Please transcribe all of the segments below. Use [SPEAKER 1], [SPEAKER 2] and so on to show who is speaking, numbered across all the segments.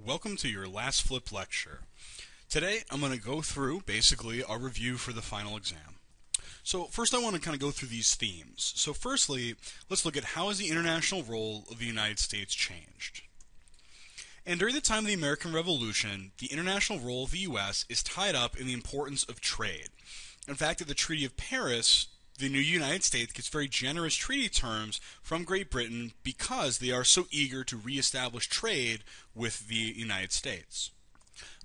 [SPEAKER 1] welcome to your last flip lecture. Today I'm going to go through basically our review for the final exam. So first I want to kind of go through these themes. So firstly, let's look at how has the international role of the United States changed. And during the time of the American Revolution, the international role of the U.S. is tied up in the importance of trade. In fact, at the Treaty of Paris, the new United States gets very generous treaty terms from Great Britain because they are so eager to reestablish trade with the United States.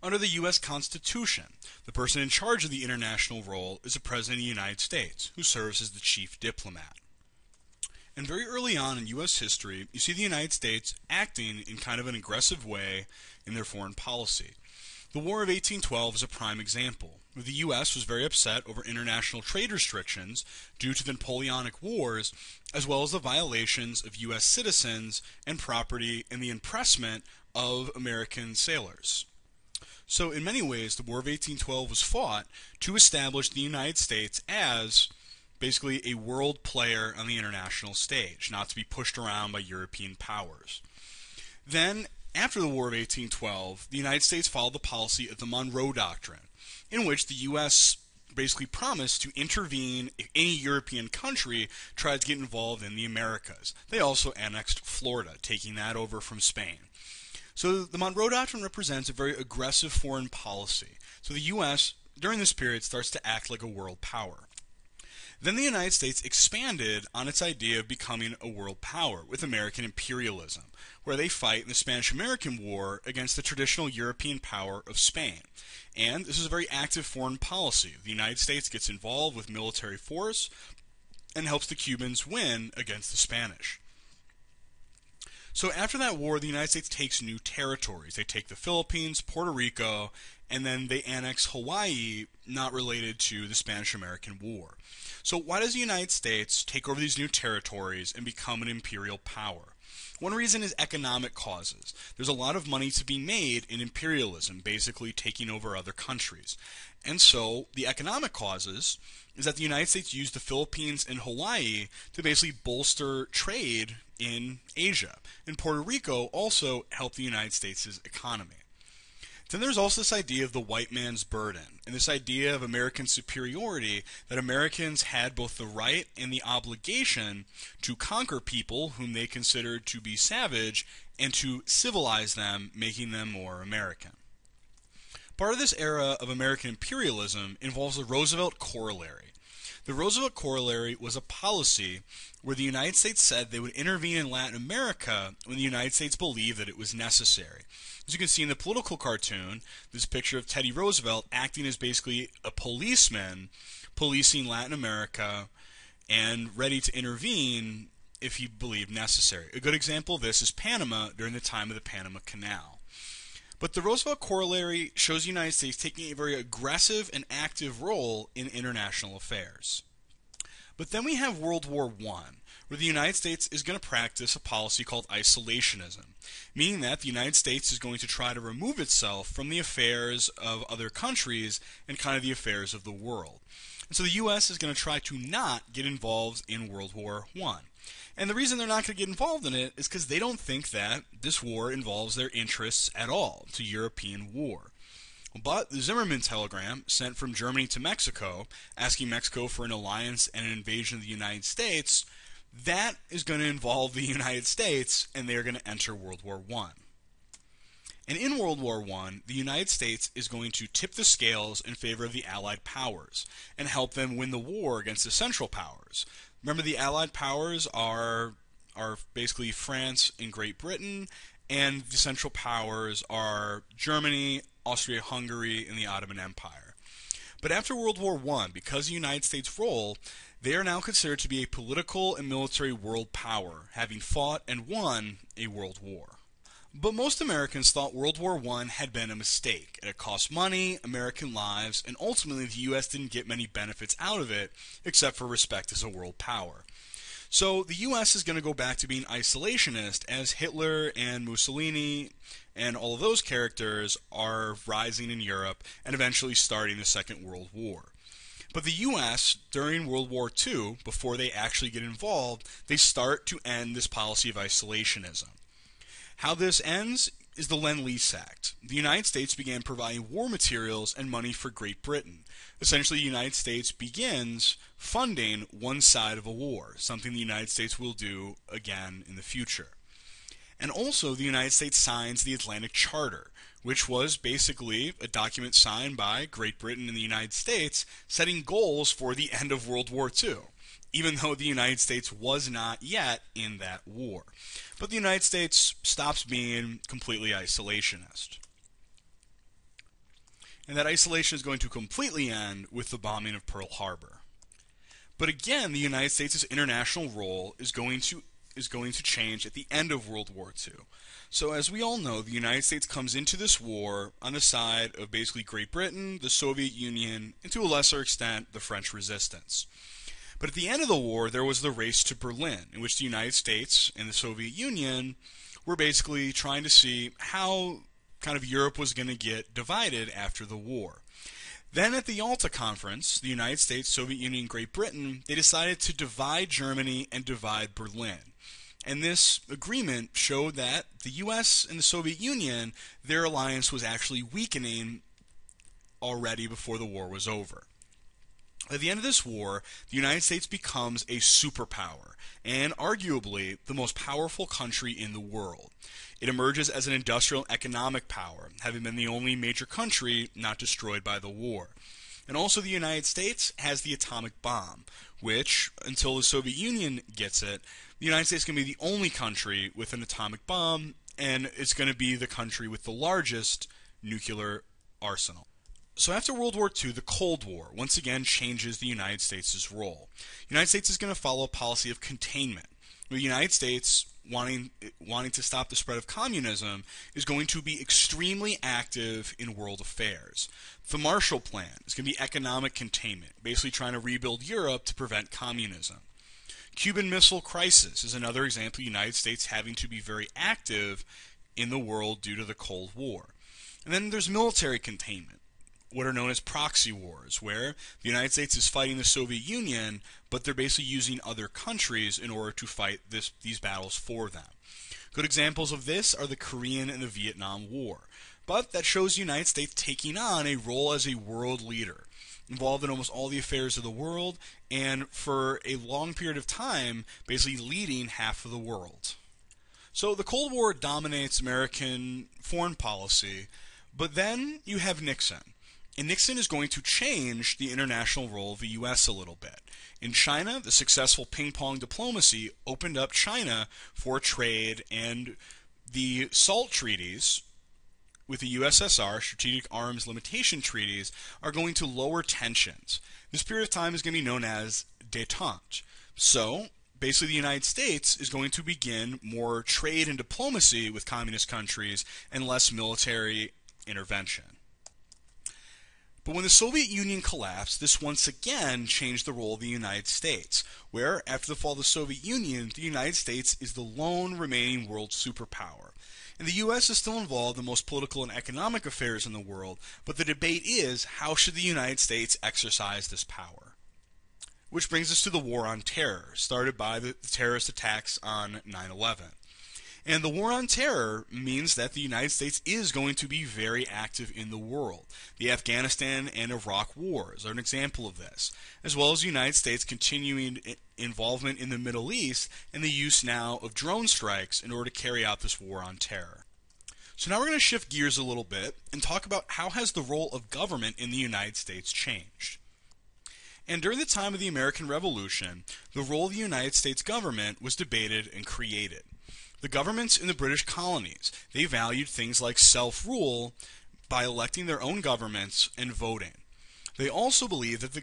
[SPEAKER 1] Under the U.S. Constitution, the person in charge of the international role is the President of the United States, who serves as the chief diplomat. And very early on in U.S. history, you see the United States acting in kind of an aggressive way in their foreign policy. The War of 1812 is a prime example, where the U.S. was very upset over international trade restrictions due to the Napoleonic Wars, as well as the violations of U.S. citizens and property and the impressment of American sailors. So in many ways, the War of 1812 was fought to establish the United States as basically a world player on the international stage, not to be pushed around by European powers. Then, after the War of 1812, the United States followed the policy of the Monroe Doctrine, in which the U.S. basically promised to intervene if any European country tried to get involved in the Americas. They also annexed Florida, taking that over from Spain. So the Monroe Doctrine represents a very aggressive foreign policy. So the U.S. during this period starts to act like a world power. Then the United States expanded on its idea of becoming a world power with American imperialism, where they fight in the Spanish-American War against the traditional European power of Spain. And this is a very active foreign policy. The United States gets involved with military force and helps the Cubans win against the Spanish. So after that war, the United States takes new territories. They take the Philippines, Puerto Rico, and then they annex Hawaii, not related to the Spanish-American War. So why does the United States take over these new territories and become an imperial power? One reason is economic causes. There's a lot of money to be made in imperialism, basically taking over other countries. And so the economic causes is that the United States used the Philippines and Hawaii to basically bolster trade in Asia. And Puerto Rico also helped the United States' economy. Then there's also this idea of the white man's burden, and this idea of American superiority, that Americans had both the right and the obligation to conquer people whom they considered to be savage and to civilize them, making them more American. Part of this era of American imperialism involves the Roosevelt Corollary. The Roosevelt Corollary was a policy where the United States said they would intervene in Latin America when the United States believed that it was necessary. As you can see in the political cartoon, this picture of Teddy Roosevelt acting as basically a policeman policing Latin America and ready to intervene if he believed necessary. A good example of this is Panama during the time of the Panama Canal. But the Roosevelt Corollary shows the United States taking a very aggressive and active role in international affairs. But then we have World War I, where the United States is going to practice a policy called isolationism, meaning that the United States is going to try to remove itself from the affairs of other countries and kind of the affairs of the world. And so the U.S. is going to try to not get involved in World War I. And the reason they're not going to get involved in it is because they don't think that this war involves their interests at all. It's a European war. But the Zimmerman telegram sent from Germany to Mexico, asking Mexico for an alliance and an invasion of the United States, that is going to involve the United States, and they are going to enter World War I. And in World War I, the United States is going to tip the scales in favor of the Allied powers and help them win the war against the Central Powers. Remember, the Allied powers are basically France and Great Britain, and the Central Powers are Germany, Austria-Hungary, and the Ottoman Empire. But after World War I, because of the United States' role, they are now considered to be a political and military world power, having fought and won a world war. But most Americans thought World War I had been a mistake. It had cost money, American lives, and ultimately the U.S. didn't get many benefits out of it, except for respect as a world power. So the U.S. is going to go back to being isolationist as Hitler and Mussolini and all of those characters are rising in Europe and eventually starting the Second World War. But the U.S., during World War II, before they actually get involved, they start to end this policy of isolationism. How this ends is the Lend-Lease Act. The United States began providing war materials and money for Great Britain. Essentially, the United States begins funding one side of a war, something the United States will do again in the future. And also, the United States signs the Atlantic Charter, which was basically a document signed by Great Britain and the United States setting goals for the end of World War II, even though the United States was not yet in that war. But the United States stops being completely isolationist. And that isolation is going to completely end with the bombing of Pearl Harbor. But again, the United States' international role is going to change at the end of World War II. So as we all know, the United States comes into this war on the side of basically Great Britain, the Soviet Union, and to a lesser extent, the French resistance. But at the end of the war, there was the race to Berlin, in which the United States and the Soviet Union were basically trying to see how kind of Europe was going to get divided after the war. Then at the Yalta Conference, the United States, Soviet Union, and Great Britain, they decided to divide Germany and divide Berlin. And this agreement showed that the U.S. and the Soviet Union, their alliance was actually weakening already before the war was over. At the end of this war, the United States becomes a superpower, and arguably the most powerful country in the world. It emerges as an industrial and economic power, having been the only major country not destroyed by the war. And also the United States has the atomic bomb, which, until the Soviet Union gets it, the United States is going to be the only country with an atomic bomb, and it's going to be the country with the largest nuclear arsenal. So after World War II, the Cold War once again changes the United States' role. The United States is going to follow a policy of containment. The United States, wanting to stop the spread of communism, is going to be extremely active in world affairs. The Marshall Plan is going to be economic containment, basically trying to rebuild Europe to prevent communism. Cuban Missile Crisis is another example of the United States having to be very active in the world due to the Cold War. And then there's military containment, what are known as proxy wars, where the United States is fighting the Soviet Union, but they're basically using other countries in order to fight these battles for them. Good examples of this are the Korean and the Vietnam War. But that shows the United States taking on a role as a world leader, involved in almost all the affairs of the world, and for a long period of time, basically leading half of the world. So the Cold War dominates American foreign policy, but then you have Nixon. And Nixon is going to change the international role of the U.S. a little bit. In China, the successful ping-pong diplomacy opened up China for trade, and the SALT treaties with the USSR, Strategic Arms Limitation Treaties, are going to lower tensions. This period of time is going to be known as détente. So, basically the United States is going to begin more trade and diplomacy with communist countries and less military intervention. But when the Soviet Union collapsed, this once again changed the role of the United States, where, after the fall of the Soviet Union, the United States is the lone remaining world superpower. And the U.S. is still involved in most political and economic affairs in the world, but the debate is, how should the United States exercise this power? Which brings us to the War on Terror, started by the terrorist attacks on 9/11. And the War on Terror means that the United States is going to be very active in the world. The Afghanistan and Iraq wars are an example of this, as well as the United States continuing involvement in the Middle East and the use now of drone strikes in order to carry out this War on Terror. So now we're going to shift gears a little bit and talk about how has the role of government in the United States changed. And during the time of the American Revolution, the role of the United States government was debated and created. The governments in the British colonies, they valued things like self-rule by electing their own governments and voting. They also believed that the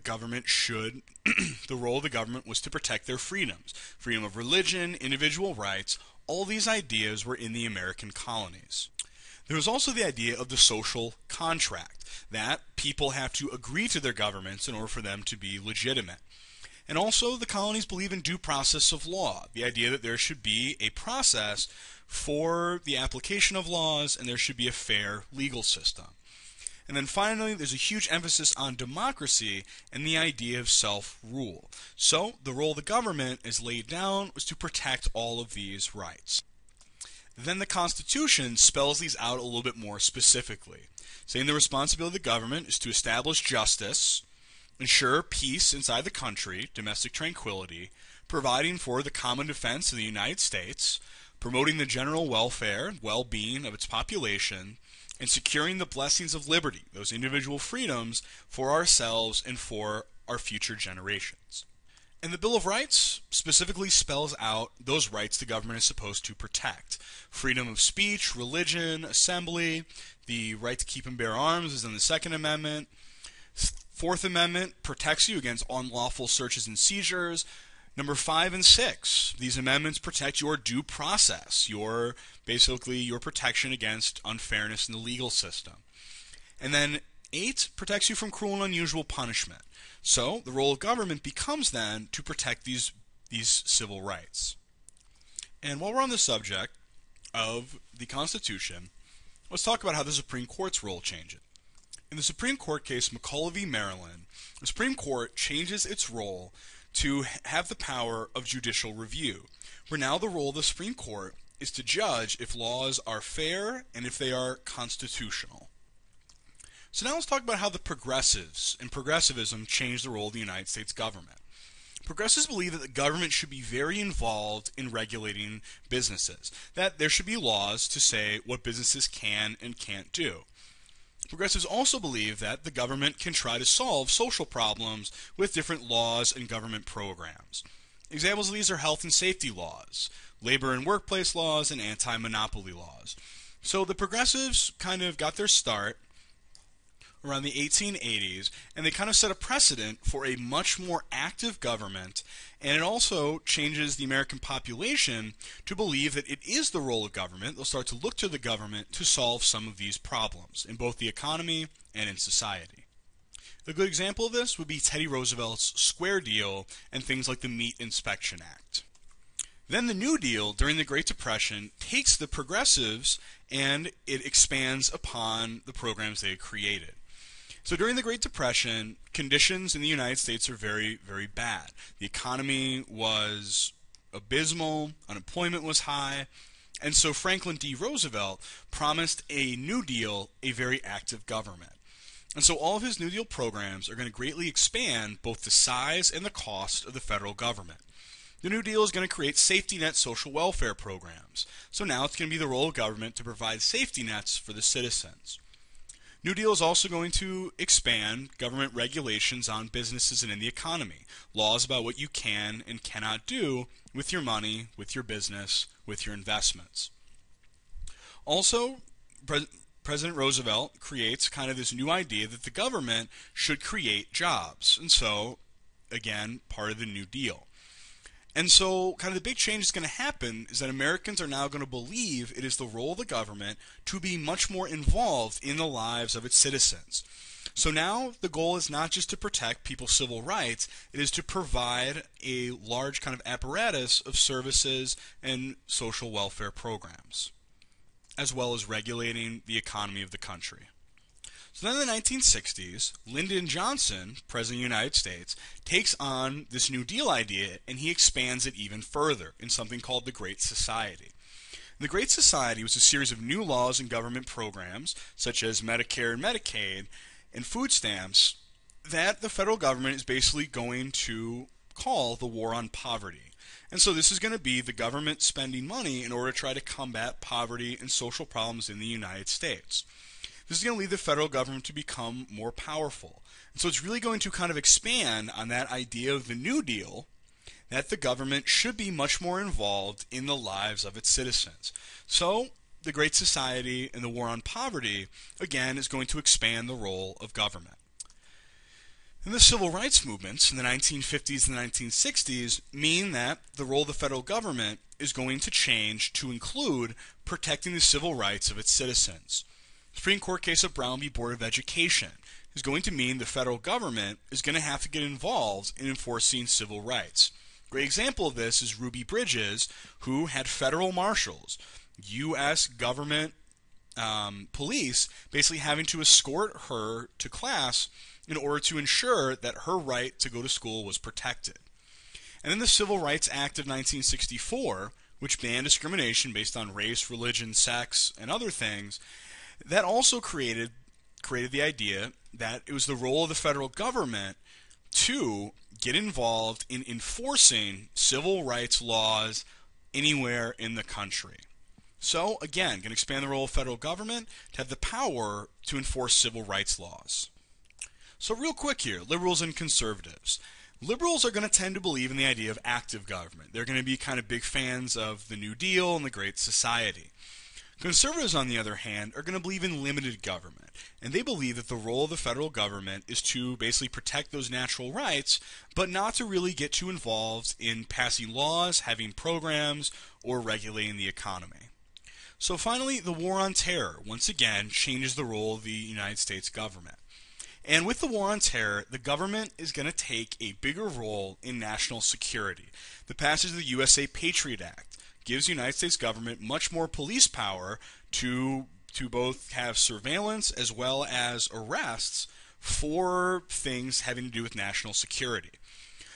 [SPEAKER 1] role of the government was to protect their freedoms, freedom of religion, individual rights. All these ideas were in the American colonies. There was also the idea of the social contract, that people have to agree to their governments in order for them to be legitimate. And also, the colonies believe in due process of law, the idea that there should be a process for the application of laws and there should be a fair legal system. And then finally, there's a huge emphasis on democracy and the idea of self-rule. So, the role of the government, as laid down, was to protect all of these rights. Then the Constitution spells these out a little bit more specifically, saying the responsibility of the government is to establish justice, ensure peace inside the country, domestic tranquility, providing for the common defense of the United States, promoting the general welfare and well-being of its population, and securing the blessings of liberty, those individual freedoms, for ourselves and for our future generations. And the Bill of Rights specifically spells out those rights the government is supposed to protect. Freedom of speech, religion, assembly, the right to keep and bear arms is in the Second Amendment. Fourth Amendment protects you against unlawful searches and seizures. Number 5 and 6, these amendments protect your due process, your protection against unfairness in the legal system. And then 8 protects you from cruel and unusual punishment. So the role of government becomes then to protect these civil rights. And while we're on the subject of the Constitution, let's talk about how the Supreme Court's role changes. In the Supreme Court case McCulloch v. Maryland, the Supreme Court changes its role to have the power of judicial review, where now the role of the Supreme Court is to judge if laws are fair and if they are constitutional. So now let's talk about how the progressives and progressivism changed the role of the United States government. Progressives believe that the government should be very involved in regulating businesses, that there should be laws to say what businesses can and can't do. Progressives also believe that the government can try to solve social problems with different laws and government programs. Examples of these are health and safety laws, labor and workplace laws, and anti-monopoly laws. So the progressives kind of got their start around the 1880s, and they kind of set a precedent for a much more active government, and it also changes the American population to believe that it is the role of government. They'll start to look to the government to solve some of these problems in both the economy and in society. A good example of this would be Teddy Roosevelt's Square Deal and things like the Meat Inspection Act. Then the New Deal during the Great Depression takes the progressives and it expands upon the programs they had created. So during the Great Depression, conditions in the United States are very, very bad. The economy was abysmal, unemployment was high, and so Franklin D. Roosevelt promised a New Deal, a very active government. And so all of his New Deal programs are going to greatly expand both the size and the cost of the federal government. The New Deal is going to create safety net social welfare programs. So now it's going to be the role of government to provide safety nets for the citizens. New Deal is also going to expand government regulations on businesses and in the economy, laws about what you can and cannot do with your money, with your business, with your investments. Also, President Roosevelt creates kind of this new idea that the government should create jobs, and so, again, part of the New Deal. And so kind of the big change that's going to happen is that Americans are now going to believe it is the role of the government to be much more involved in the lives of its citizens. So now the goal is not just to protect people's civil rights, it is to provide a large kind of apparatus of services and social welfare programs, as well as regulating the economy of the country. So then in the 1960s, Lyndon Johnson, President of the United States, takes on this New Deal idea and he expands it even further in something called the Great Society. The Great Society was a series of new laws and government programs, such as Medicare and Medicaid and food stamps, that the federal government is basically going to call the war on poverty. And so this is going to be the government spending money in order to try to combat poverty and social problems in the United States. This is going to lead the federal government to become more powerful. And so it's really going to kind of expand on that idea of the New Deal, that the government should be much more involved in the lives of its citizens. So the Great Society and the war on poverty, again, is going to expand the role of government. And the civil rights movements in the 1950s and the 1960s mean that the role of the federal government is going to change to include protecting the civil rights of its citizens. Supreme Court case of Brown v. Board of Education is going to mean the federal government is going to have to get involved in enforcing civil rights. A great example of this is Ruby Bridges, who had federal marshals, U.S. government police, basically having to escort her to class in order to ensure that her right to go to school was protected. And then the Civil Rights Act of 1964, which banned discrimination based on race, religion, sex, and other things, that also created the idea that it was the role of the federal government to get involved in enforcing civil rights laws anywhere in the country. So, again, going to expand the role of federal government to have the power to enforce civil rights laws. So real quick here, liberals and conservatives. Liberals are going to tend to believe in the idea of active government. They're going to be kind of big fans of the New Deal and the Great Society. Conservatives, on the other hand, are going to believe in limited government, and they believe that the role of the federal government is to basically protect those natural rights, but not to really get too involved in passing laws, having programs, or regulating the economy. So finally, the War on Terror, once again, changes the role of the United States government. And with the War on Terror, the government is going to take a bigger role in national security. The passage of the USA Patriot Act gives the United States government much more police power to both have surveillance as well as arrests for things having to do with national security.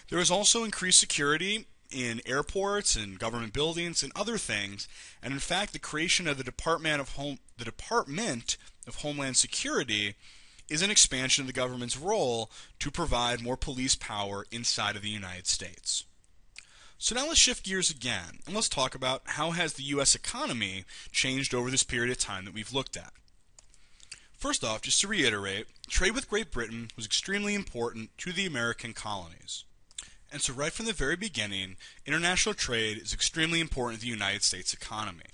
[SPEAKER 1] There is also increased security in airports and government buildings and other things, and in fact the creation of the Department of Homeland Security is an expansion of the government's role to provide more police power inside of the United States. So now let's shift gears again, and let's talk about how has the U.S. economy changed over this period of time that we've looked at. First off, just to reiterate, trade with Great Britain was extremely important to the American colonies. And so right from the very beginning, international trade is extremely important to the United States economy.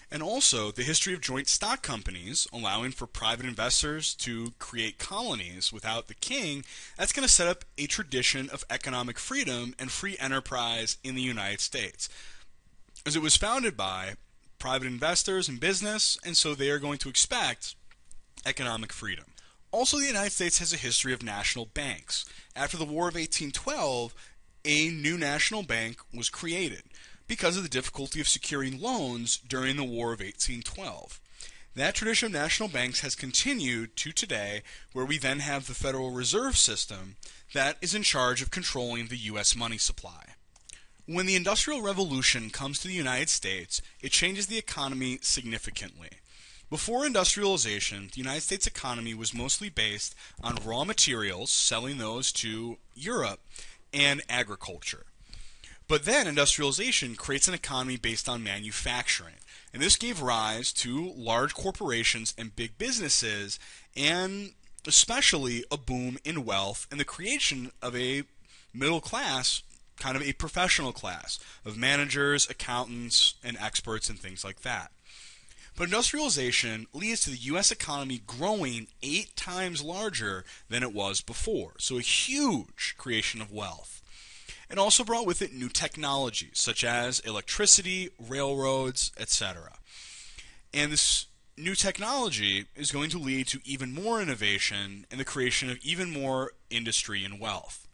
[SPEAKER 1] And also, the history of joint stock companies, allowing for private investors to create colonies without the king, that's going to set up a tradition of economic freedom and free enterprise in the United States. As it was founded by private investors and business, and so they are going to expect economic freedom. Also, the United States has a history of national banks. After the War of 1812, a new national bank was created because of the difficulty of securing loans during the War of 1812. That tradition of national banks has continued to today, where we then have the Federal Reserve System that is in charge of controlling the U.S. money supply. When the Industrial Revolution comes to the United States, it changes the economy significantly. Before industrialization, the United States economy was mostly based on raw materials, selling those to Europe, and agriculture. But then industrialization creates an economy based on manufacturing. And this gave rise to large corporations and big businesses, and especially a boom in wealth and the creation of a middle class, kind of a professional class of managers, accountants, and experts and things like that. But industrialization leads to the U.S. economy growing 8 times larger than it was before. So a huge creation of wealth. It also brought with it new technologies, such as electricity, railroads, etc. And this new technology is going to lead to even more innovation and the creation of even more industry and wealth.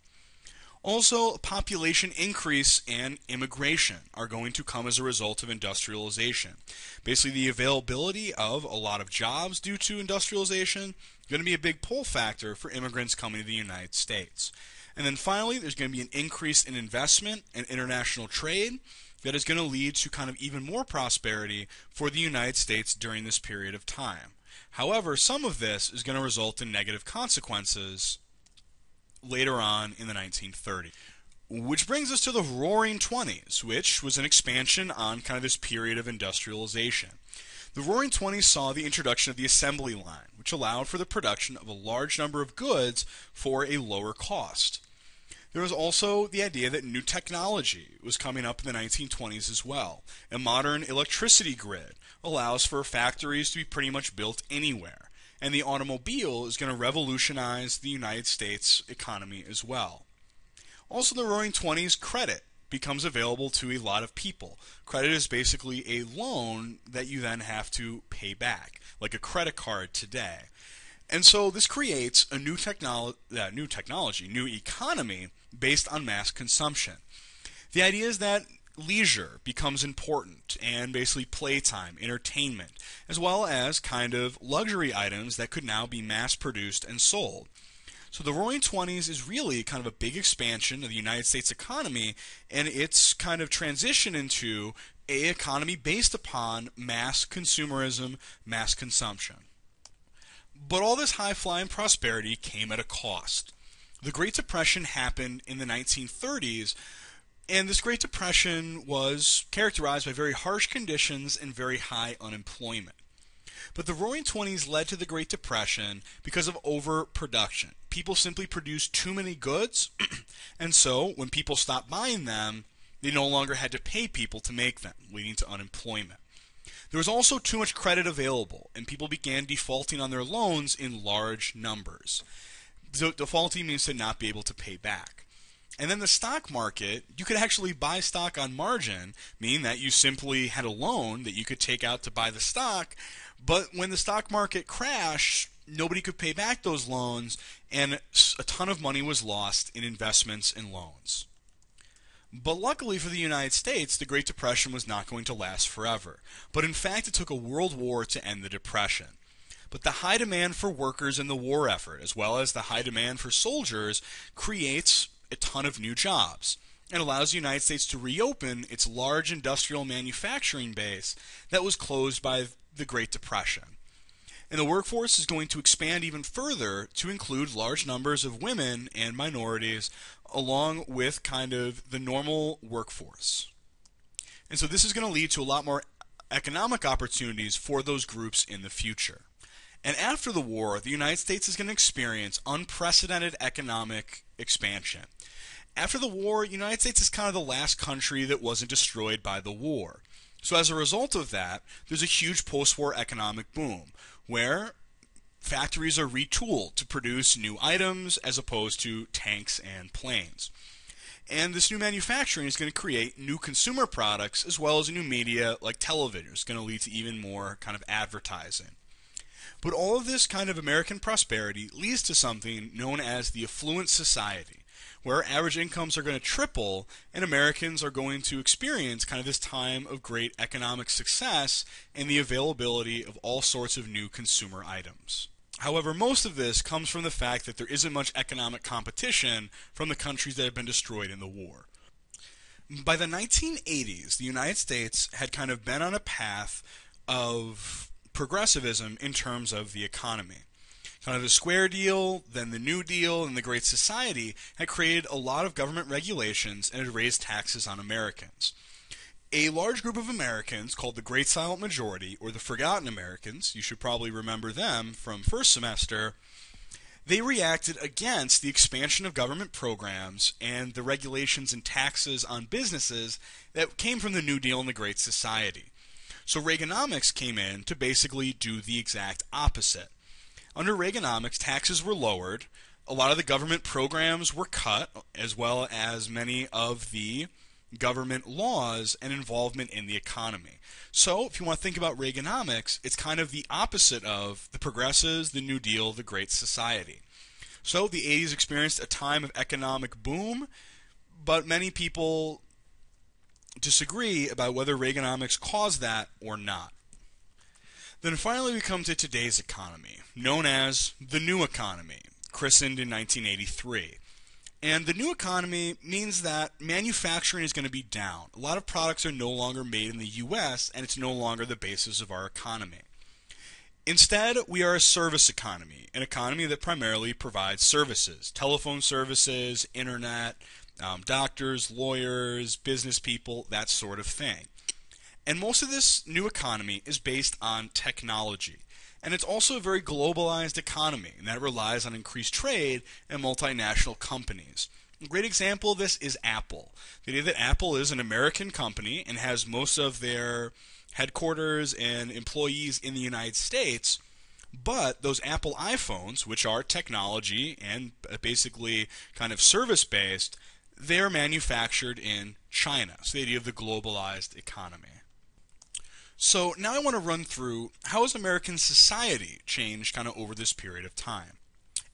[SPEAKER 1] Also, population increase and immigration are going to come as a result of industrialization. Basically, the availability of a lot of jobs due to industrialization is going to be a big pull factor for immigrants coming to the United States. And then finally, there's going to be an increase in investment and international trade that is going to lead to kind of even more prosperity for the United States during this period of time. However, some of this is going to result in negative consequences later on in the 1930s. Which brings us to the Roaring Twenties, which was an expansion on kind of this period of industrialization. The Roaring Twenties saw the introduction of the assembly line, which allowed for the production of a large number of goods for a lower cost. There was also the idea that new technology was coming up in the 1920s as well. A modern electricity grid allows for factories to be pretty much built anywhere. And the automobile is going to revolutionize the United States economy as well. Also, in the Roaring Twenties, credit becomes available to a lot of people. Credit is basically a loan that you then have to pay back, like a credit card today. And so this creates a new economy based on mass consumption. The idea is that leisure becomes important, and basically playtime, entertainment, as well as kind of luxury items that could now be mass produced and sold. So the Roaring Twenties is really kind of a big expansion of the United States economy, and its kind of transition into an economy based upon mass consumerism, mass consumption. But all this high-flying prosperity came at a cost. The Great Depression happened in the 1930s, and this Great Depression was characterized by very harsh conditions and very high unemployment. But the Roaring Twenties led to the Great Depression because of overproduction. People simply produced too many goods, and so when people stopped buying them, they no longer had to pay people to make them, leading to unemployment. There was also too much credit available, and people began defaulting on their loans in large numbers. So defaulting means to not be able to pay back. And then the stock market, you could actually buy stock on margin, meaning that you simply had a loan that you could take out to buy the stock, but when the stock market crashed, nobody could pay back those loans, and a ton of money was lost in investments and loans. But luckily for the United States, the Great Depression was not going to last forever. But in fact, it took a world war to end the Depression. But the high demand for workers in the war effort, as well as the high demand for soldiers, creates a ton of new jobs and allows the United States to reopen its large industrial manufacturing base that was closed by the Great Depression. And the workforce is going to expand even further to include large numbers of women and minorities along with kind of the normal workforce. And so this is going to lead to a lot more economic opportunities for those groups in the future. And after the war, the United States is going to experience unprecedented economic expansion. After the war, the United States is kind of the last country that wasn't destroyed by the war. So as a result of that, there's a huge post-war economic boom where factories are retooled to produce new items as opposed to tanks and planes. And this new manufacturing is going to create new consumer products as well as new media like television. It's going to lead to even more kind of advertising. But all of this kind of American prosperity leads to something known as the affluent society, where average incomes are going to triple and Americans are going to experience kind of this time of great economic success and the availability of all sorts of new consumer items. However, most of this comes from the fact that there isn't much economic competition from the countries that have been destroyed in the war. By the 1980s, the United States had kind of been on a path of progressivism in terms of the economy. Kind of the Square Deal, then the New Deal, and the Great Society had created a lot of government regulations and had raised taxes on Americans. A large group of Americans called the Great Silent Majority, or the Forgotten Americans, you should probably remember them from first semester, they reacted against the expansion of government programs and the regulations and taxes on businesses that came from the New Deal and the Great Society. So Reaganomics came in to basically do the exact opposite. Under Reaganomics, taxes were lowered, a lot of the government programs were cut, as well as many of the government laws and involvement in the economy. So if you want to think about Reaganomics, it's kind of the opposite of the Progressives, the New Deal, the Great Society. So the 80s experienced a time of economic boom, but many people disagree about whether Reaganomics caused that or not. Then finally we come to today's economy, known as the new economy, christened in 1983. And the new economy means that manufacturing is going to be down. A lot of products are no longer made in the U.S., and it's no longer the basis of our economy. Instead, we are a service economy, an economy that primarily provides services, telephone services, internet, doctors, lawyers, business people, that sort of thing. And most of this new economy is based on technology. And it's also a very globalized economy, and that relies on increased trade and multinational companies. A great example of this is Apple. The idea that Apple is an American company and has most of their headquarters and employees in the United States, but those Apple iPhones, which are technology and basically kind of service-based, they're manufactured in China. So the idea of the globalized economy. So now I want to run through how has American society changed kind of over this period of time.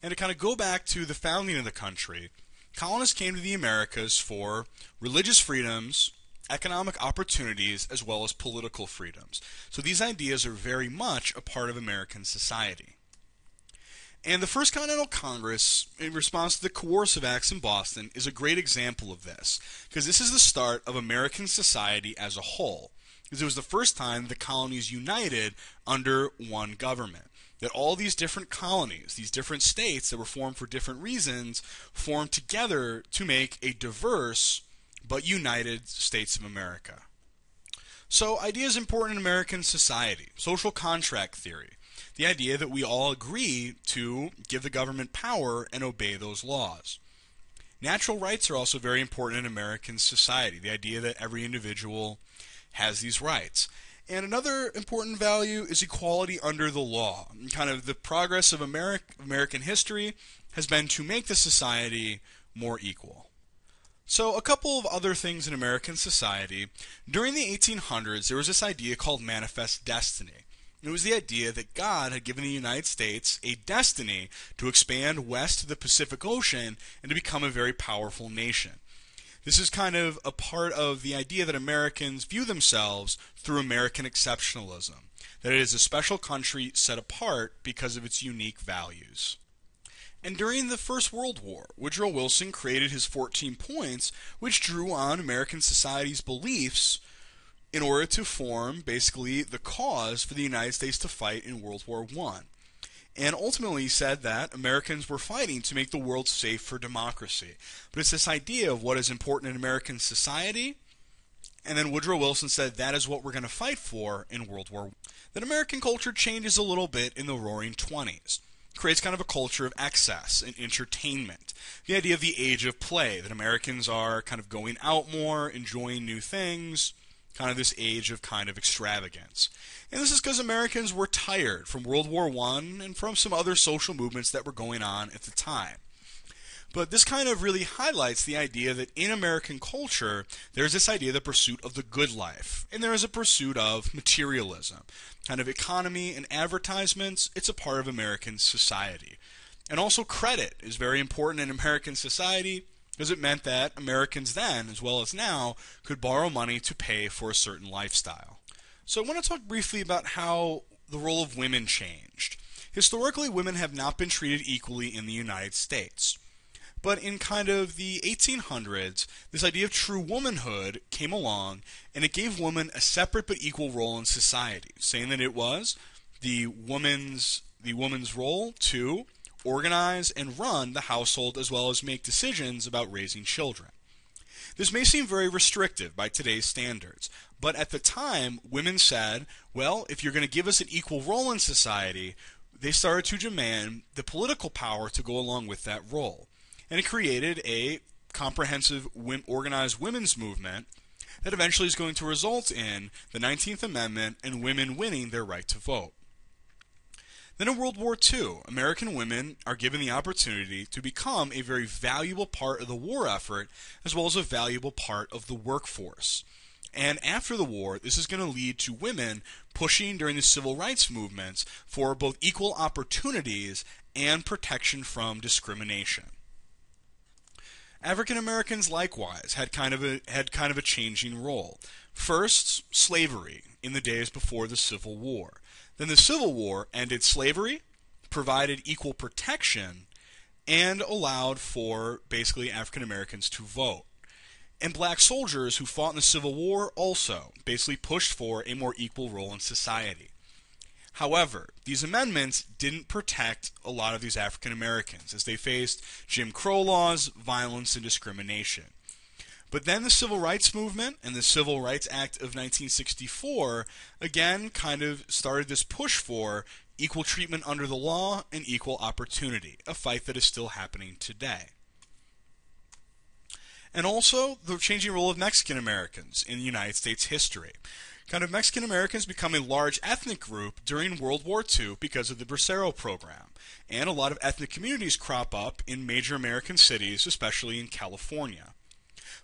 [SPEAKER 1] And to kind of go back to the founding of the country, colonists came to the Americas for religious freedoms, economic opportunities, as well as political freedoms. So these ideas are very much a part of American society. And the First Continental Congress, in response to the Coercive Acts in Boston, is a great example of this, because this is the start of American society as a whole. because it was the first time the colonies united under one government. That all these different colonies, these different states that were formed for different reasons, formed together to make a diverse but united States of America. So ideas important in American society. Social contract theory. The idea that we all agree to give the government power and obey those laws. Natural rights are also very important in American society. The idea that every individual has these rights. And another important value is equality under the law. And kind of the progress of American history has been to make the society more equal. So a couple of other things in American society. During the 1800s, there was this idea called manifest destiny. It was the idea that God had given the United States a destiny to expand west to the Pacific Ocean and to become a very powerful nation. This is kind of a part of the idea that Americans view themselves through American exceptionalism, that it is a special country set apart because of its unique values. And during the First World War, Woodrow Wilson created his 14 points, which drew on American society's beliefs in order to form basically the cause for the United States to fight in World War I. And ultimately said that Americans were fighting to make the world safe for democracy. But it's this idea of what is important in American society, and then Woodrow Wilson said that is what we're going to fight for in World War I. Then American culture changes a little bit in the Roaring Twenties. Creates kind of a culture of excess and entertainment. The idea of the age of play, that Americans are kind of going out more, enjoying new things, kind of this age of kind of extravagance. And this is because Americans were tired from World War I and from some other social movements that were going on at the time. But this kind of really highlights the idea that in American culture, there's this idea of the pursuit of the good life, and there is a pursuit of materialism. Kind of economy and advertisements, it's a part of American society. And also credit is very important in American society because it meant that Americans then, as well as now, could borrow money to pay for a certain lifestyle. So I want to talk briefly about how the role of women changed. Historically, women have not been treated equally in the United States. But in kind of the 1800s, this idea of true womanhood came along, and it gave women a separate but equal role in society, saying that it was the woman's role to organize and run the household as well as make decisions about raising children. This may seem very restrictive by today's standards, but at the time, women said, well, if you're going to give us an equal role in society, they started to demand the political power to go along with that role. And it created a comprehensive organized women's movement that eventually is going to result in the 19th Amendment and women winning their right to vote. Then in World War II, American women are given the opportunity to become a very valuable part of the war effort as well as a valuable part of the workforce. And after the war, this is going to lead to women pushing during the civil rights movements for both equal opportunities and protection from discrimination. African Americans likewise had kind of a changing role. First, slavery in the days before the Civil War. Then the Civil War ended slavery, provided equal protection, and allowed for basically African Americans to vote. And black soldiers who fought in the Civil War also basically pushed for a more equal role in society. However, these amendments didn't protect a lot of these African Americans as they faced Jim Crow laws, violence, and discrimination. But then the Civil Rights Movement and the Civil Rights Act of 1964 again kind of started this push for equal treatment under the law and equal opportunity, a fight that is still happening today. And also the changing role of Mexican Americans in United States history. Kind of Mexican Americans become a large ethnic group during World War II because of the Bracero program. And a lot of ethnic communities crop up in major American cities, especially in California.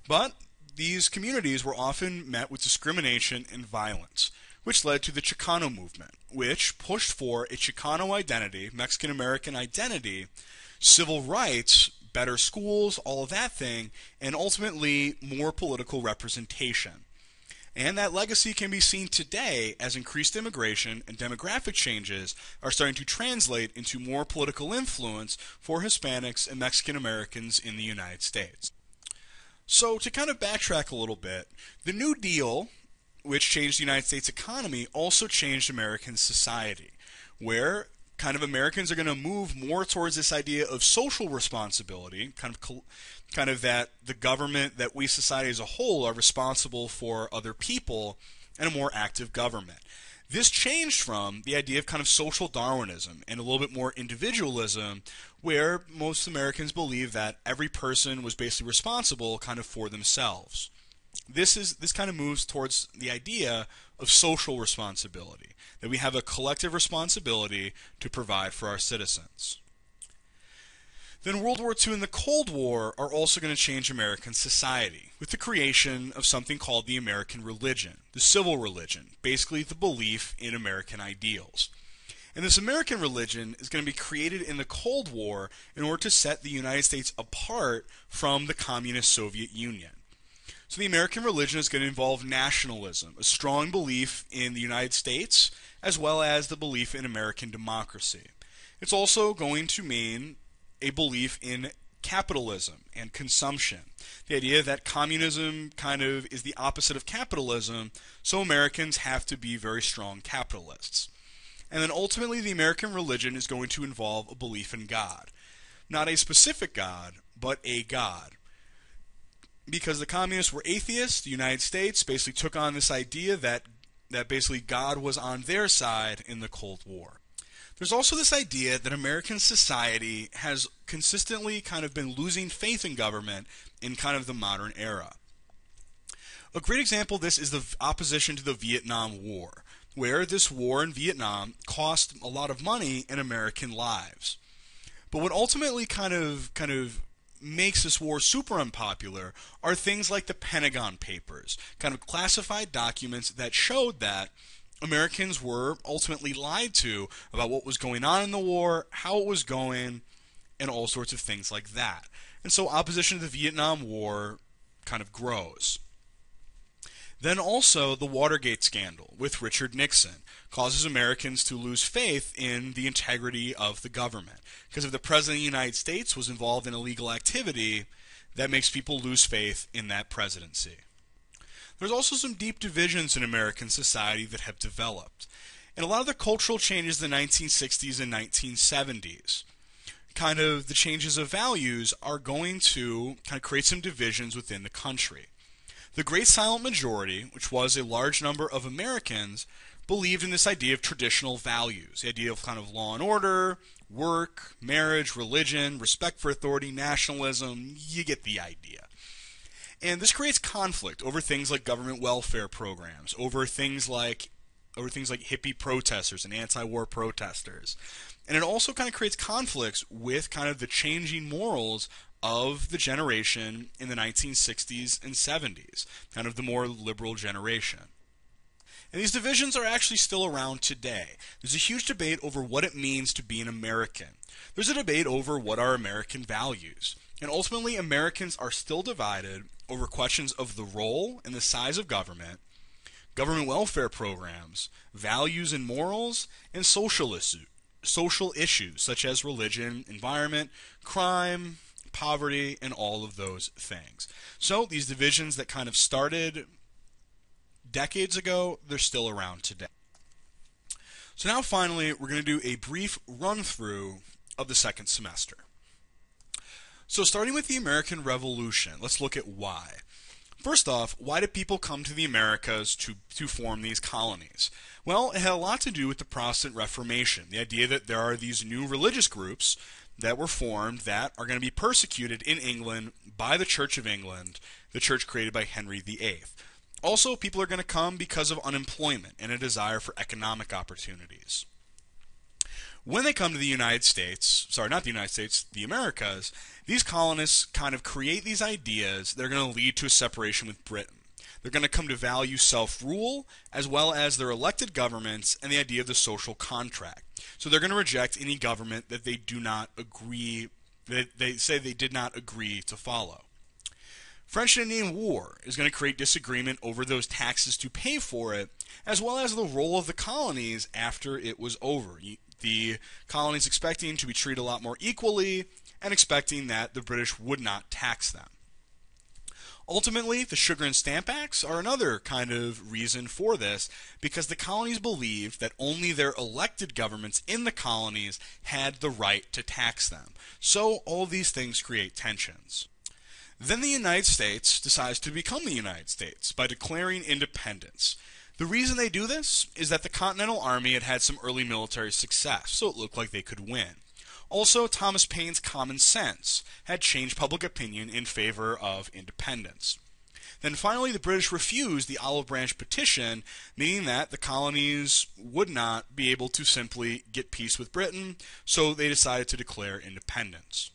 [SPEAKER 1] But these communities were often met with discrimination and violence, which led to the Chicano movement, which pushed for a Chicano identity, Mexican American identity, civil rights, better schools, all of that thing, and ultimately more political representation. And that legacy can be seen today as increased immigration and demographic changes are starting to translate into more political influence for Hispanics and Mexican Americans in the United States. So to kind of backtrack a little bit, the New Deal which changed the United States economy, also changed American society, where kind of Americans are going to move more towards this idea of social responsibility, kind of that the government, that we society as a whole are responsible for other people, and a more active government. This changed from the idea of kind of social Darwinism and a little bit more individualism, where most Americans believe that every person was basically responsible kind of for themselves. This kind of moves towards the idea of social responsibility, that we have a collective responsibility to provide for our citizens. Then World War II and the Cold War are also going to change American society with the creation of something called the American religion, the civil religion, basically the belief in American ideals. And this American religion is going to be created in the Cold War in order to set the United States apart from the communist Soviet Union. So the American religion is going to involve nationalism, a strong belief in the United States, as well as the belief in American democracy. It's also going to mean a belief in capitalism and consumption. The idea that communism kind of is the opposite of capitalism, so Americans have to be very strong capitalists. And then ultimately the American religion is going to involve a belief in God. Not a specific God, but a God. Because the communists were atheists, the United States basically took on this idea that basically God was on their side in the Cold War. There's also this idea that American society has consistently kind of been losing faith in government in kind of the modern era. A great example of this is the opposition to the Vietnam War, where this war in Vietnam cost a lot of money and American lives. But what ultimately kind of makes this war super unpopular are things like the Pentagon Papers, kind of classified documents that showed that Americans were ultimately lied to about what was going on in the war, how it was going, and all sorts of things like that. And so opposition to the Vietnam War kind of grows. Then also the Watergate scandal with Richard Nixon causes Americans to lose faith in the integrity of the government. Because if the President of the United States was involved in illegal activity, that makes people lose faith in that presidency. There's also some deep divisions in American society that have developed. And a lot of the cultural changes in the 1960s and 1970s, kind of the changes of values, are going to kind of create some divisions within the country. The Great Silent Majority, which was a large number of Americans, believed in this idea of traditional values, the idea of kind of law and order, work, marriage, religion, respect for authority, nationalism. You get the idea. And this creates conflict over things like government welfare programs, over things like hippie protesters and anti-war protesters. And it also kind of creates conflicts with kind of the changing morals of the generation in the 1960s and 70s, kind of the more liberal generation. And these divisions are actually still around today. There's a huge debate over what it means to be an American. There's a debate over what are American values. And ultimately, Americans are still divided over questions of the role and the size of government welfare programs, values and morals, and social issues such as religion, environment, crime, poverty, and all of those things. So these divisions that kind of started decades ago, they're still around today. So now finally, we're going to do a brief run-through of the second semester. So starting with the American Revolution, let's look at why. First off, why did people come to the Americas to form these colonies? Well, it had a lot to do with the Protestant Reformation, the idea that there are these new religious groups that were formed that are going to be persecuted in England by the Church of England, the church created by Henry VIII. Also, people are going to come because of unemployment and a desire for economic opportunities. When they come to the United States, the Americas, these colonists kind of create these ideas that are going to lead to a separation with Britain. They're going to come to value self-rule as well as their elected governments and the idea of the social contract. So they're going to reject any government that they do not agree, that they say they did not agree to follow. French and Indian War is going to create disagreement over those taxes to pay for it, as well as the role of the colonies after it was over. The colonies expecting to be treated a lot more equally and expecting that the British would not tax them. Ultimately, the Sugar and Stamp Acts are another kind of reason for this, because the colonies believed that only their elected governments in the colonies had the right to tax them. So all these things create tensions. Then the United States decides to become the United States by declaring independence. The reason they do this is that the Continental Army had had some early military success, so it looked like they could win. Also, Thomas Paine's common sense had changed public opinion in favor of independence. Then finally, the British refused the Olive Branch Petition, meaning that the colonies would not be able to simply get peace with Britain, so they decided to declare independence.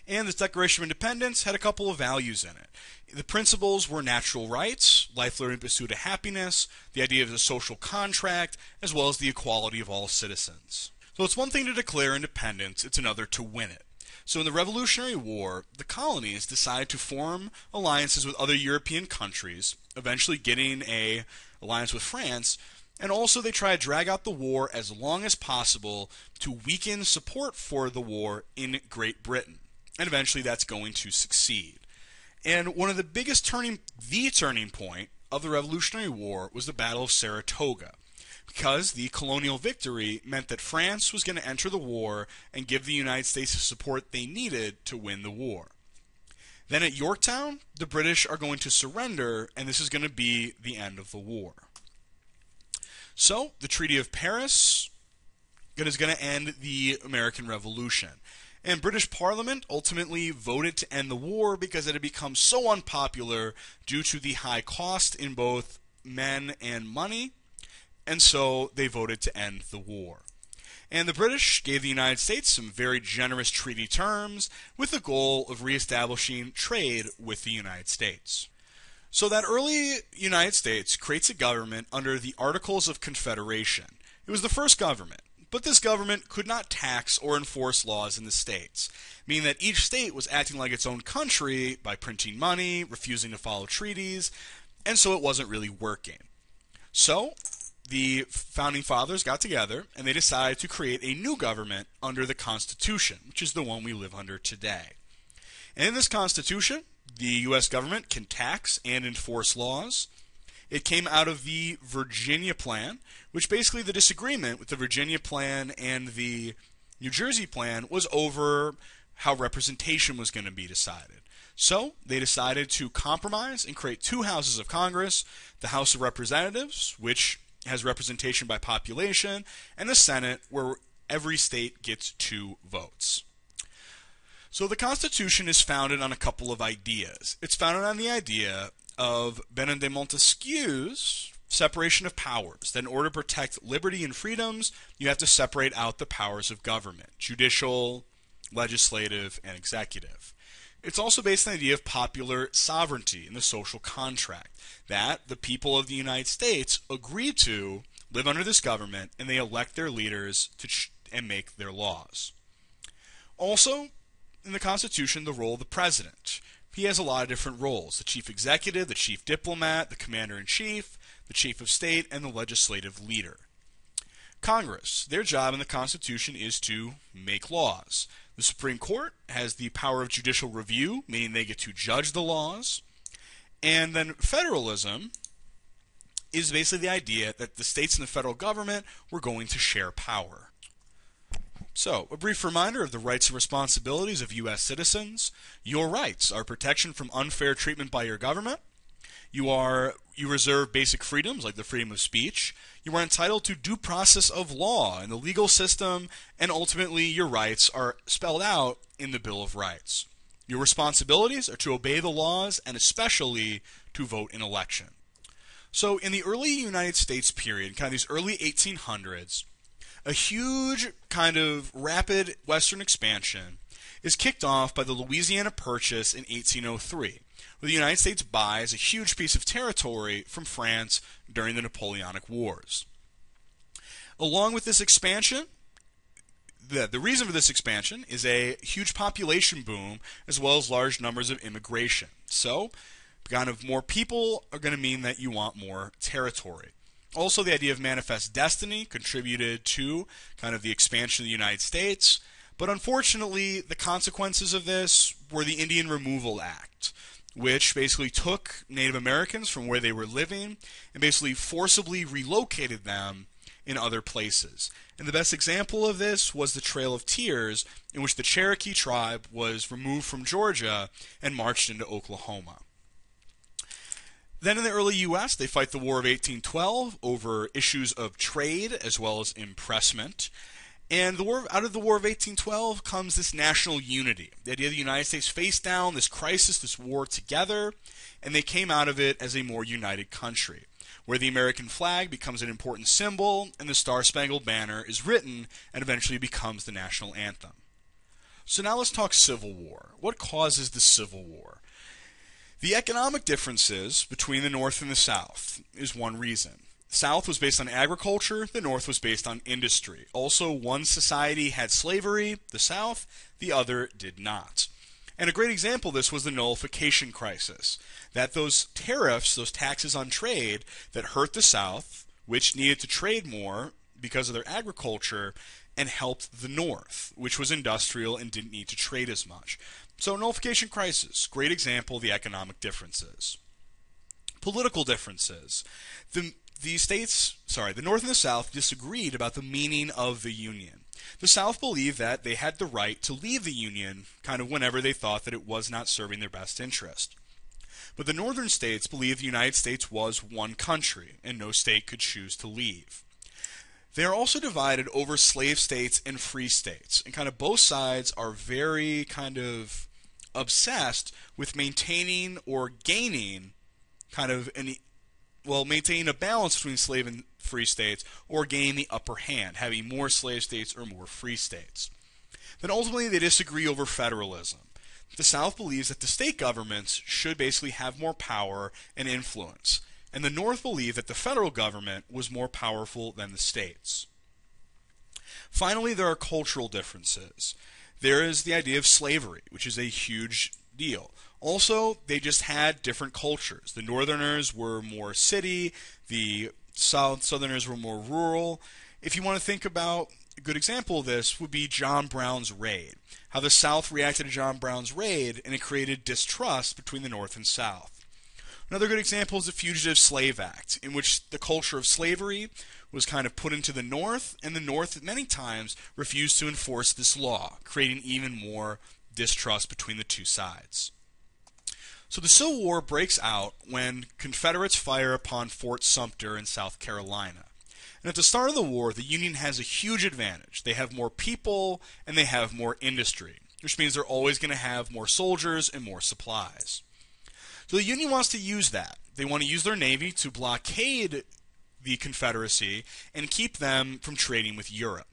[SPEAKER 1] And this Declaration of Independence had a couple of values in it. The principles were natural rights, life, liberty, and pursuit of happiness, the idea of the social contract, as well as the equality of all citizens. So it's one thing to declare independence, it's another to win it. So in the Revolutionary War, the colonies decided to form alliances with other European countries, eventually getting an alliance with France, and also they tried to drag out the war as long as possible to weaken support for the war in Great Britain. And eventually that's going to succeed. And one of the biggest turning point of the Revolutionary War was the Battle of Saratoga, because the colonial victory meant that France was going to enter the war and give the United States the support they needed to win the war. Then at Yorktown, the British are going to surrender, and this is going to be the end of the war. So the Treaty of Paris is going to end the American Revolution. And British Parliament ultimately voted to end the war because it had become so unpopular due to the high cost in both men and money, and so they voted to end the war. And the British gave the United States some very generous treaty terms with the goal of reestablishing trade with the United States. So that early United States creates a government under the Articles of Confederation. It was the first government. But this government could not tax or enforce laws in the states, meaning that each state was acting like its own country by printing money, refusing to follow treaties, and so it wasn't really working. So the Founding Fathers got together and they decided to create a new government under the Constitution, which is the one we live under today. And in this Constitution, the U.S. government can tax and enforce laws. It came out of the Virginia Plan, which basically the disagreement with the Virginia Plan and the New Jersey Plan was over how representation was going to be decided. So they decided to compromise and create two houses of Congress, the House of Representatives, which has representation by population, and the Senate, where every state gets 2 votes. So the Constitution is founded on a couple of ideas. It's founded on the idea of Benet de Montesquieu's separation of powers, that in order to protect liberty and freedoms, you have to separate out the powers of government, judicial, legislative, and executive. It's also based on the idea of popular sovereignty in the social contract, that the people of the United States agree to live under this government and they elect their leaders and make their laws. Also, in the Constitution, the role of the president. He has a lot of different roles: the chief executive, the chief diplomat, the commander-in-chief, the chief of state, and the legislative leader. Congress, their job in the Constitution is to make laws. The Supreme Court has the power of judicial review, meaning they get to judge the laws. And then federalism is basically the idea that the states and the federal government were going to share power. So, a brief reminder of the rights and responsibilities of U.S. citizens. Your rights are protection from unfair treatment by your government. You reserve basic freedoms like the freedom of speech. You are entitled to due process of law in the legal system, and ultimately your rights are spelled out in the Bill of Rights. Your responsibilities are to obey the laws and especially to vote in election. So in the early United States period, kind of these early 1800s, a huge kind of rapid western expansion is kicked off by the Louisiana Purchase in 1803, where the United States buys a huge piece of territory from France during the Napoleonic Wars. Along with this expansion, the reason for this expansion is a huge population boom as well as large numbers of immigration. So, kind of more people are going to mean that you want more territory. Also, the idea of manifest destiny contributed to kind of the expansion of the United States, but unfortunately, the consequences of this were the Indian Removal Act. which basically took Native Americans from where they were living and basically forcibly relocated them in other places. And the best example of this was the Trail of Tears, in which the Cherokee tribe was removed from Georgia and marched into Oklahoma. Then in the early U.S., they fight the War of 1812 over issues of trade as well as impressment. And out of the War of 1812 comes this national unity. The idea the United States faced down this crisis, this war together, and they came out of it as a more united country, where the American flag becomes an important symbol and the Star-Spangled Banner is written and eventually becomes the national anthem. So now let's talk Civil War. What causes the Civil War? The economic differences between the North and the South is one reason. The South was based on agriculture, the North was based on industry. Also, one society had slavery, the South, the other did not. And a great example of this was the nullification crisis, that those tariffs, those taxes on trade that hurt the South, which needed to trade more because of their agriculture, and helped the North, which was industrial and didn't need to trade as much. So nullification crisis, great example of the economic differences. Political differences. The North and the South disagreed about the meaning of the Union. The South believed that they had the right to leave the Union kind of whenever they thought that it was not serving their best interest. But the Northern states believed the United States was one country and no state could choose to leave. They are also divided over slave states and free states, and kind of both sides are very kind of obsessed with maintaining or gaining maintaining a balance between slave and free states, or gaining the upper hand, having more slave states or more free states. Then ultimately they disagree over federalism. The South believes that the state governments should basically have more power and influence, and the North believed that the federal government was more powerful than the states. Finally, there are cultural differences. There is the idea of slavery, which is a huge deal. Also, they just had different cultures. The Northerners were more city, the Southerners were more rural. If you want to think about a good example of this would be John Brown's raid. How the South reacted to John Brown's raid, and it created distrust between the North and South. Another good example is the Fugitive Slave Act, in which the culture of slavery was kind of put into the North, and the North many times refused to enforce this law, creating even more distrust between the two sides. So the Civil War breaks out when Confederates fire upon Fort Sumter in South Carolina. And at the start of the war, the Union has a huge advantage. They have more people and they have more industry, which means they're always going to have more soldiers and more supplies. So the Union wants to use that. They want to use their navy to blockade the Confederacy and keep them from trading with Europe.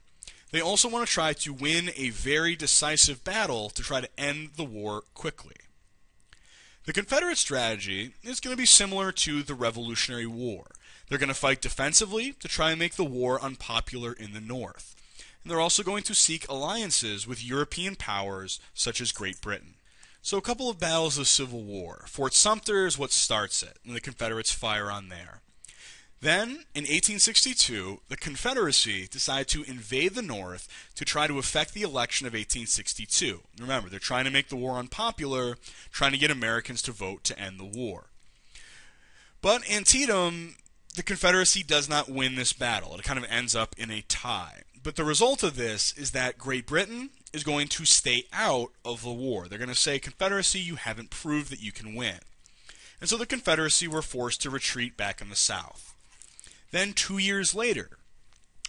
[SPEAKER 1] They also want to try to win a very decisive battle to try to end the war quickly. The Confederate strategy is going to be similar to the Revolutionary War. They're going to fight defensively to try and make the war unpopular in the North. And they're also going to seek alliances with European powers such as Great Britain. So a couple of battles of the Civil War. Fort Sumter is what starts it, and the Confederates fire on there. Then, in 1862, the Confederacy decided to invade the North to try to affect the election of 1862. Remember, they're trying to make the war unpopular, trying to get Americans to vote to end the war. But Antietam, the Confederacy does not win this battle. It kind of ends up in a tie. But the result of this is that Great Britain is going to stay out of the war. They're going to say, Confederacy, you haven't proved that you can win. And so the Confederacy were forced to retreat back in the South. Then 2 years later,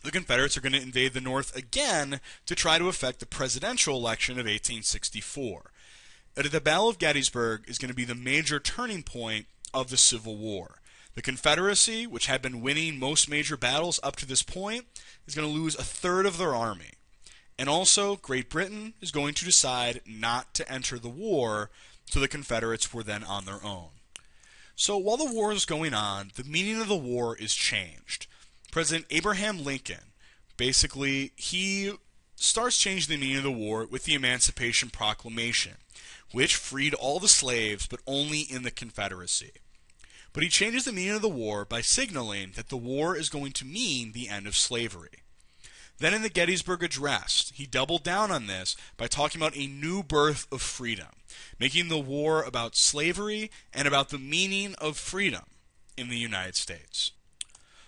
[SPEAKER 1] the Confederates are going to invade the North again to try to affect the presidential election of 1864. At the Battle of Gettysburg is going to be the major turning point of the Civil War. The Confederacy, which had been winning most major battles up to this point, is going to lose a third of their army. And also, Great Britain is going to decide not to enter the war, so the Confederates were then on their own. So while the war is going on, the meaning of the war is changed. President Abraham Lincoln, basically, he starts changing the meaning of the war with the Emancipation Proclamation, which freed all the slaves, but only in the Confederacy. But he changes the meaning of the war by signaling that the war is going to mean the end of slavery. Then in the Gettysburg Address, he doubled down on this by talking about a new birth of freedom. making the war about slavery and about the meaning of freedom in the United States.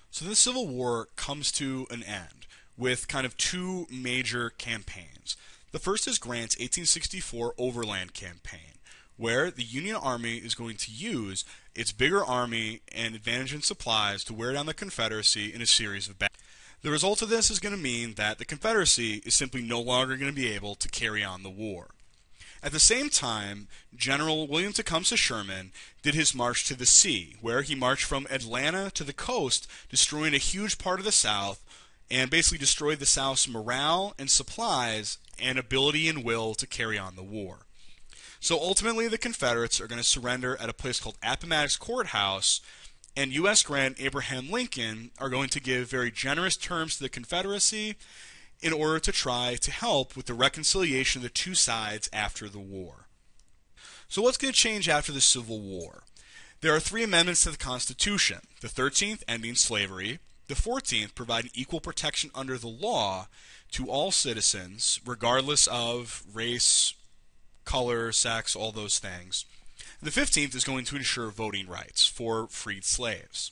[SPEAKER 1] So the Civil War comes to an end with kind of two major campaigns. The first is Grant's 1864 Overland Campaign, where the Union Army is going to use its bigger army and advantage in supplies to wear down the Confederacy in a series of battles. The result of this is going to mean that the Confederacy is simply no longer going to be able to carry on the war. At the same time, General William Tecumseh Sherman did his march to the sea, where he marched from Atlanta to the coast, destroying a huge part of the South, and basically destroyed the South's morale and supplies and ability and will to carry on the war. So ultimately, the Confederates are going to surrender at a place called Appomattox Courthouse, and U.S. Grant and Abraham Lincoln are going to give very generous terms to the Confederacy in order to try to help with the reconciliation of the two sides after the war. So what's going to change after the Civil War? There are three amendments to the Constitution. The 13th ending slavery, the 14th providing equal protection under the law to all citizens, regardless of race, color, sex, all those things. The 15th is going to ensure voting rights for freed slaves.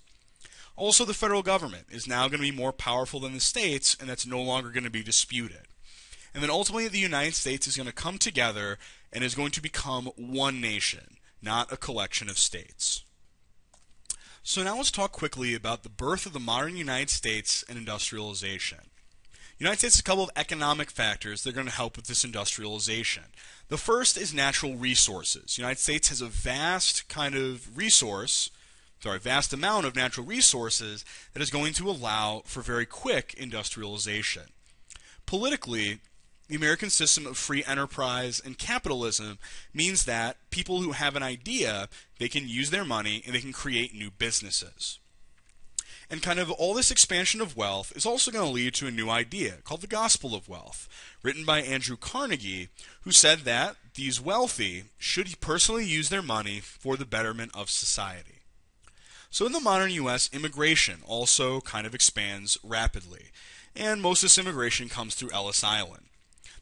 [SPEAKER 1] Also, the federal government is now going to be more powerful than the states, and that's no longer going to be disputed. And then ultimately, the United States is going to come together and is going to become one nation, not a collection of states. So now let's talk quickly about the birth of the modern United States and industrialization. The United States has a couple of economic factors that are going to help with this industrialization. The first is natural resources. The United States has a vast amount of natural resources that is going to allow for very quick industrialization. Politically, the American system of free enterprise and capitalism means that people who have an idea, they can use their money and they can create new businesses. And kind of all this expansion of wealth is also going to lead to a new idea called the Gospel of Wealth, written by Andrew Carnegie, who said that these wealthy should personally use their money for the betterment of society. So in the modern U.S., immigration also kind of expands rapidly, and most of this immigration comes through Ellis Island.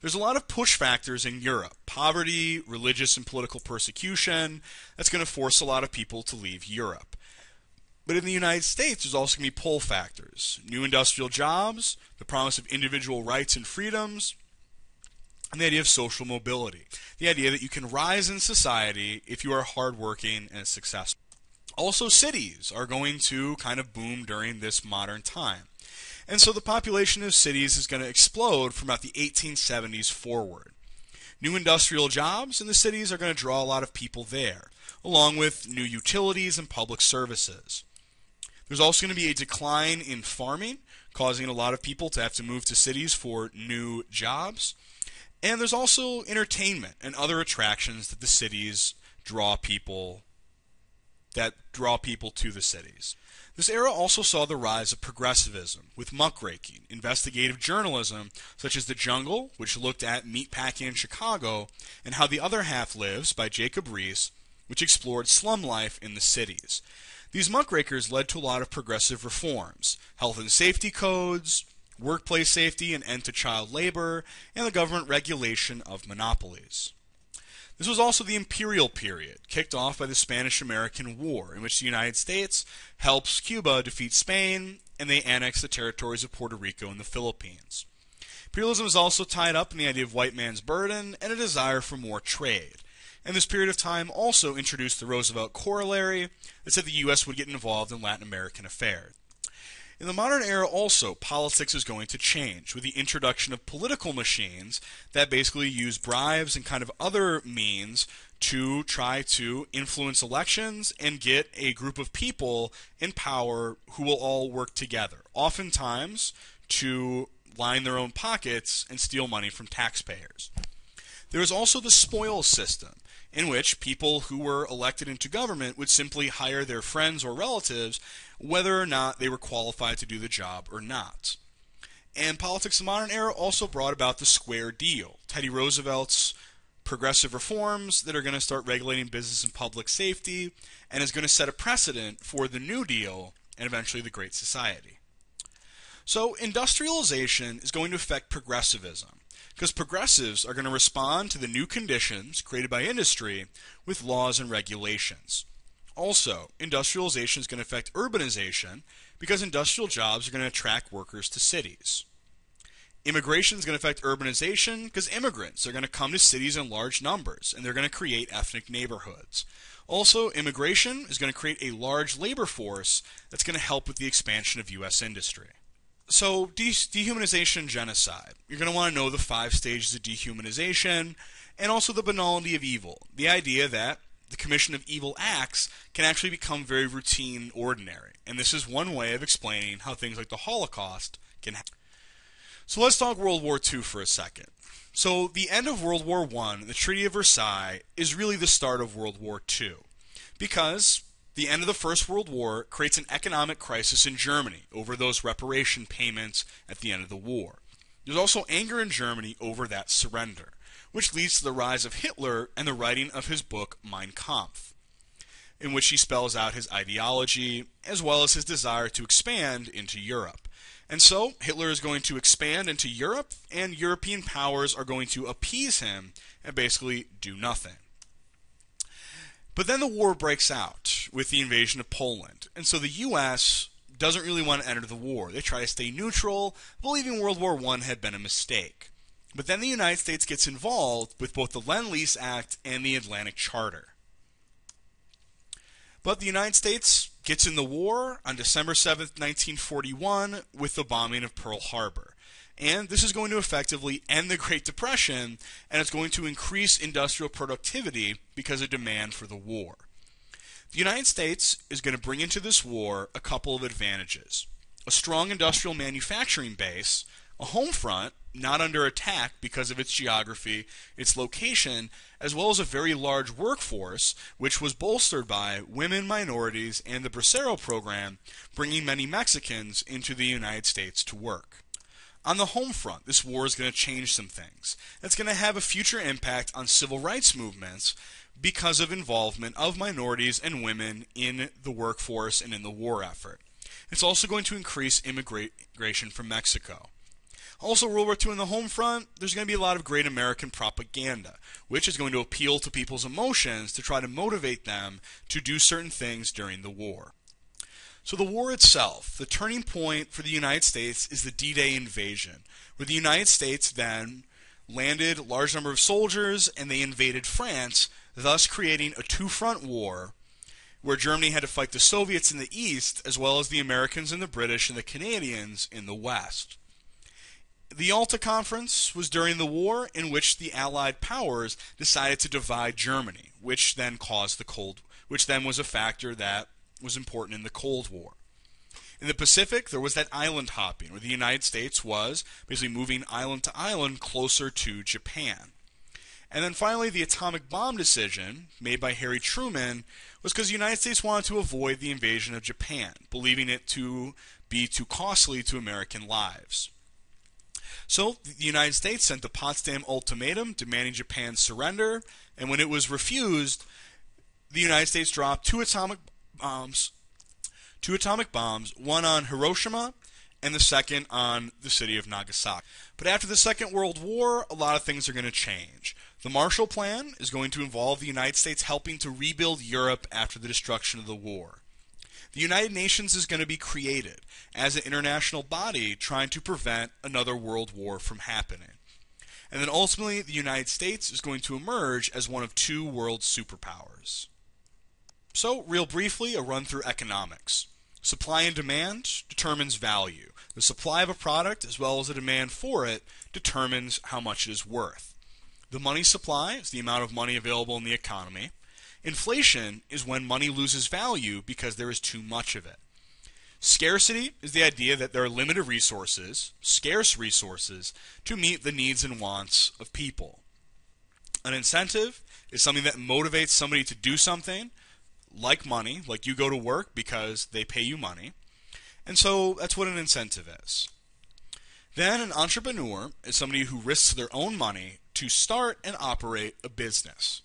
[SPEAKER 1] There's a lot of push factors in Europe: poverty, religious and political persecution. That's going to force a lot of people to leave Europe. But in the United States, there's also going to be pull factors: new industrial jobs, the promise of individual rights and freedoms, and the idea of social mobility. The idea that you can rise in society if you are hardworking and successful. Also, cities are going to kind of boom during this modern time. And so the population of cities is going to explode from about the 1870s forward. New industrial jobs in the cities are going to draw a lot of people there, along with new utilities and public services. There's also going to be a decline in farming, causing a lot of people to have to move to cities for new jobs. And there's also entertainment and other attractions that the cities draw people to the cities. This era also saw the rise of progressivism, with muckraking, investigative journalism, such as The Jungle, which looked at meatpacking in Chicago, and How the Other Half Lives by Jacob Riis, which explored slum life in the cities. These muckrakers led to a lot of progressive reforms: health and safety codes, workplace safety and end to child labor, and the government regulation of monopolies. This was also the imperial period, kicked off by the Spanish-American War, in which the United States helps Cuba defeat Spain, and they annex the territories of Puerto Rico and the Philippines. Imperialism is also tied up in the idea of white man's burden and a desire for more trade. And this period of time also introduced the Roosevelt corollary that said the U.S. would get involved in Latin American affairs. In the modern era also, politics is going to change with the introduction of political machines that basically use bribes and kind of other means to try to influence elections and get a group of people in power who will all work together, oftentimes to line their own pockets and steal money from taxpayers. There is also the spoils system, in which people who were elected into government would simply hire their friends or relatives, whether or not they were qualified to do the job or not. And politics in the modern era also brought about the Square Deal, Teddy Roosevelt's progressive reforms that are going to start regulating business and public safety, and is going to set a precedent for the New Deal and eventually the Great Society. So industrialization is going to affect progressivism. because progressives are going to respond to the new conditions created by industry with laws and regulations. Also, industrialization is going to affect urbanization because industrial jobs are going to attract workers to cities. Immigration is going to affect urbanization because immigrants are going to come to cities in large numbers and they're going to create ethnic neighborhoods. Also, immigration is going to create a large labor force that's going to help with the expansion of U.S. industry. So, dehumanization and genocide. You're going to want to know the 5 stages of dehumanization and also the banality of evil. The idea that the commission of evil acts can actually become very routine and ordinary. And this is one way of explaining how things like the Holocaust can happen. So let's talk World War II for a second. So the end of World War I, the Treaty of Versailles, is really the start of World War II. Because the end of the First World War creates an economic crisis in Germany over those reparation payments at the end of the war. There's also anger in Germany over that surrender, which leads to the rise of Hitler and the writing of his book Mein Kampf, in which he spells out his ideology as well as his desire to expand into Europe. And so Hitler is going to expand into Europe, and European powers are going to appease him and basically do nothing. But then the war breaks out with the invasion of Poland, and so the U.S. doesn't really want to enter the war. They try to stay neutral, believing World War I had been a mistake. But then the United States gets involved with both the Lend-Lease Act and the Atlantic Charter. But the United States gets in the war on December 7th, 1941, with the bombing of Pearl Harbor. And this is going to effectively end the Great Depression, and it's going to increase industrial productivity because of demand for the war. The United States is going to bring into this war a couple of advantages. A strong industrial manufacturing base, a home front, not under attack because of its geography, its location, as well as a very large workforce, which was bolstered by women, minorities, and the Bracero program, bringing many Mexicans into the United States to work. On the home front, this war is going to change some things. It's going to have a future impact on civil rights movements because of involvement of minorities and women in the workforce and in the war effort. It's also going to increase immigration from Mexico. Also, World War II in the home front, there's going to be a lot of great American propaganda, which is going to appeal to people's emotions to try to motivate them to do certain things during the war. So the war itself, the turning point for the United States is the D-Day invasion, where the United States then landed a large number of soldiers and they invaded France, thus creating a two-front war where Germany had to fight the Soviets in the east as well as the Americans and the British and the Canadians in the west. The Yalta Conference was during the war in which the Allied powers decided to divide Germany, which then was a factor that was important in the Cold War. In the Pacific, there was that island hopping, where the United States was basically moving island to island closer to Japan. And then finally, the atomic bomb decision made by Harry Truman was because the United States wanted to avoid the invasion of Japan, believing it to be too costly to American lives. So the United States sent the Potsdam Ultimatum demanding Japan's surrender, and when it was refused, the United States dropped two atomic bombs, one on Hiroshima and the second on the city of Nagasaki. But after the Second World War, a lot of things are going to change. The Marshall Plan is going to involve the United States helping to rebuild Europe after the destruction of the war. The United Nations is going to be created as an international body trying to prevent another world war from happening. And then ultimately, the United States is going to emerge as one of two world superpowers. So, real briefly, a run through economics. Supply and demand determines value. The supply of a product, as well as the demand for it, determines how much it is worth. The money supply is the amount of money available in the economy. Inflation is when money loses value because there is too much of it. Scarcity is the idea that there are limited resources, scarce resources, to meet the needs and wants of people. An incentive is something that motivates somebody to do something, like money, like you go to work because they pay you money. And so that's what an incentive is. Then an entrepreneur is somebody who risks their own money to start and operate a business.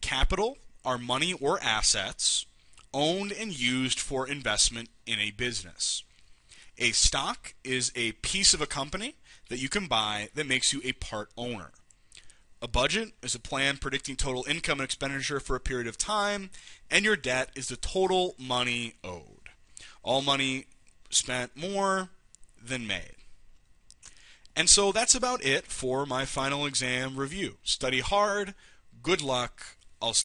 [SPEAKER 1] Capital are money or assets owned and used for investment in a business. A stock is a piece of a company that you can buy that makes you a part owner. A budget is a plan predicting total income and expenditure for a period of time, and your debt is the total money owed. All money spent more than made. And so that's about it for my final exam review. Study hard, good luck,